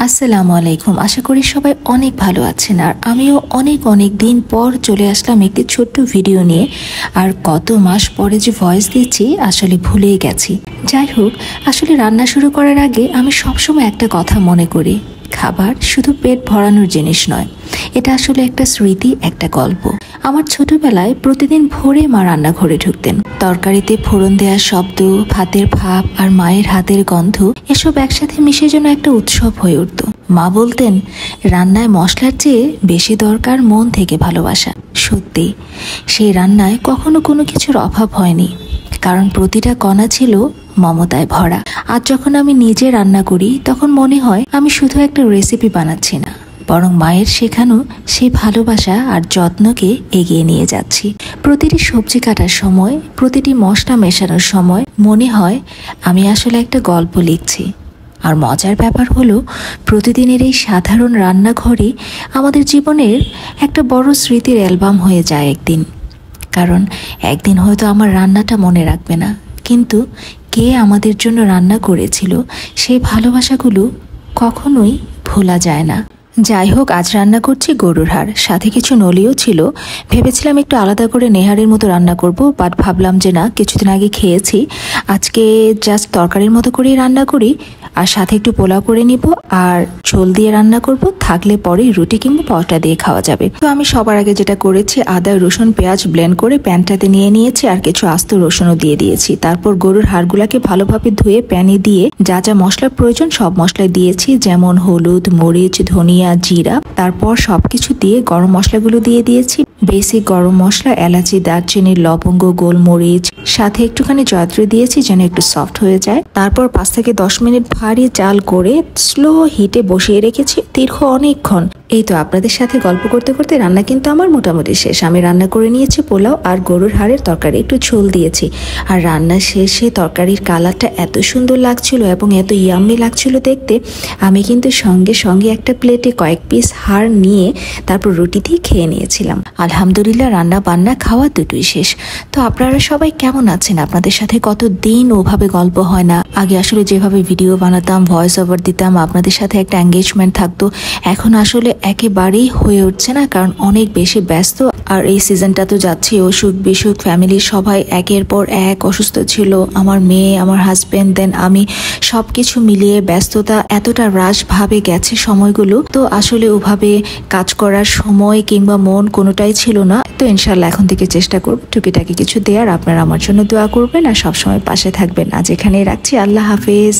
আসসালামু আলাইকুম। আশা করি সবাই অনেক ভালো আছেন। আর আমিও অনেক দিন পর চলে আসলাম একটি ছোট্ট ভিডিও নিয়ে। আর কত মাস পরে যে ভয়েস দিচ্ছি আসলে ভুলেই গেছি। যাই হোক, আসলে রান্না শুরু করার আগে আমি সবসময় একটা কথা মনে করি, খাবার শুধু পেট ভরানোর জিনিস নয়, এটা আসলে একটা স্মৃতি, একটা গল্প। আমার ছোটবেলায় প্রতিদিন ভোরে মা রান্নাঘরে ঢুকতেন। তরকারিতে ফোড়ন দেওয়ার শব্দ, ভাতের ভাপ আর মায়ের হাতের গন্ধ এসব একসাথে মিশে যেন একটা উৎসব হয়ে উঠত। মা বলতেন, রান্নায় মশলার চেয়ে বেশি দরকার মন থেকে ভালোবাসা। সত্যি, সেই রান্নায় কখনো কোনো কিছুর অভাব হয়নি, কারণ প্রতিটা কণা ছিল মমতায় ভরা। আজ যখন আমি নিজে রান্না করি তখন মনে হয় আমি শুধু একটা রেসিপি বানাচ্ছি না, বরং মায়ের শেখানো সেই ভালোবাসা আর যত্নকে এগিয়ে নিয়ে যাচ্ছি। প্রতিটি সবজি কাটার সময়, প্রতিটি মশলা মেশানোর সময় মনে হয় আমি আসলে একটা গল্প লিখছি। আর মজার ব্যাপার হলো, প্রতিদিনের এই সাধারণ রান্নাঘরে আমাদের জীবনের একটা বড় স্মৃতির অ্যালবাম হয়ে যায় একদিন। কারণ একদিন হয়তো আমার রান্নাটা মনে রাখবে না, কিন্তু কে আমাদের জন্য রান্না করেছিল সেই ভালোবাসাগুলো কখনোই ভোলা যায় না। যাই হোক, আজ রান্না করছি গরুর হাড়, সাথে কিছু নলিও ছিল। ভেবেছিলাম একটু আলাদা করে নেহারের মতো রান্না করব, বাট ভাবলাম যে না, কিছুদিন আগে খেয়েছি, আজকে জাস্ট তরকারির মতো করেই রান্না করি। আর সাথে একটু পোলাও করে নিব আর ঝোল দিয়ে রান্না করব, থাকলে পরে রুটি কিংবা পরোটা দিয়ে খাওয়া যাবে। তো আমি সবার আগে যেটা করেছি, আদা রসুন পেঁয়াজ ব্লেন্ড করে প্যানটাতে নিয়ে নিয়েছি আর কিছু আস্ত রসুনও দিয়ে দিয়েছি। তারপর গরুর হাড়গুলাকে ভালোভাবে ধুয়ে প্যানে দিয়ে যা যা মশলার প্রয়োজন সব মশলা দিয়েছি, যেমন হলুদ, মরিচ, ধনিয়া, জিরা। তারপর সবকিছু দিয়ে গরম মশলাগুলো দিয়ে দিয়েছি। বেসিক গরম মশলা, এলাচি, দারচিনি, লবঙ্গ, গোলমরিচ, সাথে একটুখানি জয়ত্রী দিয়েছি যেন একটু সফট হয়ে যায়। তারপর 5 থেকে 10 মিনিট ভারী জাল করে স্লো হিটে বসিয়ে রেখেছি দীর্ঘ অনেকক্ষণ। এই তো আপনাদের সাথে গল্প করতে করতে রান্না কিন্তু আমার মোটামুটি শেষ। আমি রান্না করে নিয়েছি পোলাও আর গরুর হাড়ের তরকারি, একটু ঝোল দিয়েছি। আর রান্না শেষে তরকারির কালারটা এত সুন্দর লাগছিল এবং এত ইয়াম্মি লাগছিল দেখতে, আমি কিন্তু সঙ্গে সঙ্গে একটা প্লেটে কয়েক পিস হাড় নিয়ে তারপর রুটি দিয়ে খেয়ে নিয়েছিলাম। আলহামদুলিল্লাহ, রান্না বান্না খাওয়া দুটোই শেষ। তো আপনারা সবাই কেমন আছেন? আপনাদের সাথে কত দিন ওভাবে গল্প হয় না। আগে আসলে যেভাবে ভিডিও বানাতাম, ভয়েস ওভার দিতাম, আপনাদের সাথে একটা এঙ্গেজমেন্ট থাকতো, এখন আসলে একেবারেই হয়ে উঠছে না, কারণ অনেক বেশি ব্যস্ত। আর এই সিজনটা তো যাচ্ছে অসুখ বিসুখ, ফ্যামিলির সবাই একের পর এক অসুস্থ ছিল, আমার মেয়ে, আমার হাজবেন্ড, দেন আমি, সবকিছু মিলিয়ে ব্যস্ততা এতটা হ্রাস ভাবে গেছে সময়গুলো। তো আসলে ওভাবে কাজ করার সময় কিংবা মন কোনোটাই ছিল না। তো ইনশাল্লাহ এখন থেকে চেষ্টা করব টুকিটাকি কিছু দেওয়ার। আপনারা আমার জন্য দোয়া করবেন আর সবসময় পাশে থাকবেন। আজ এখানেই রাখছি। আল্লাহ হাফেজ।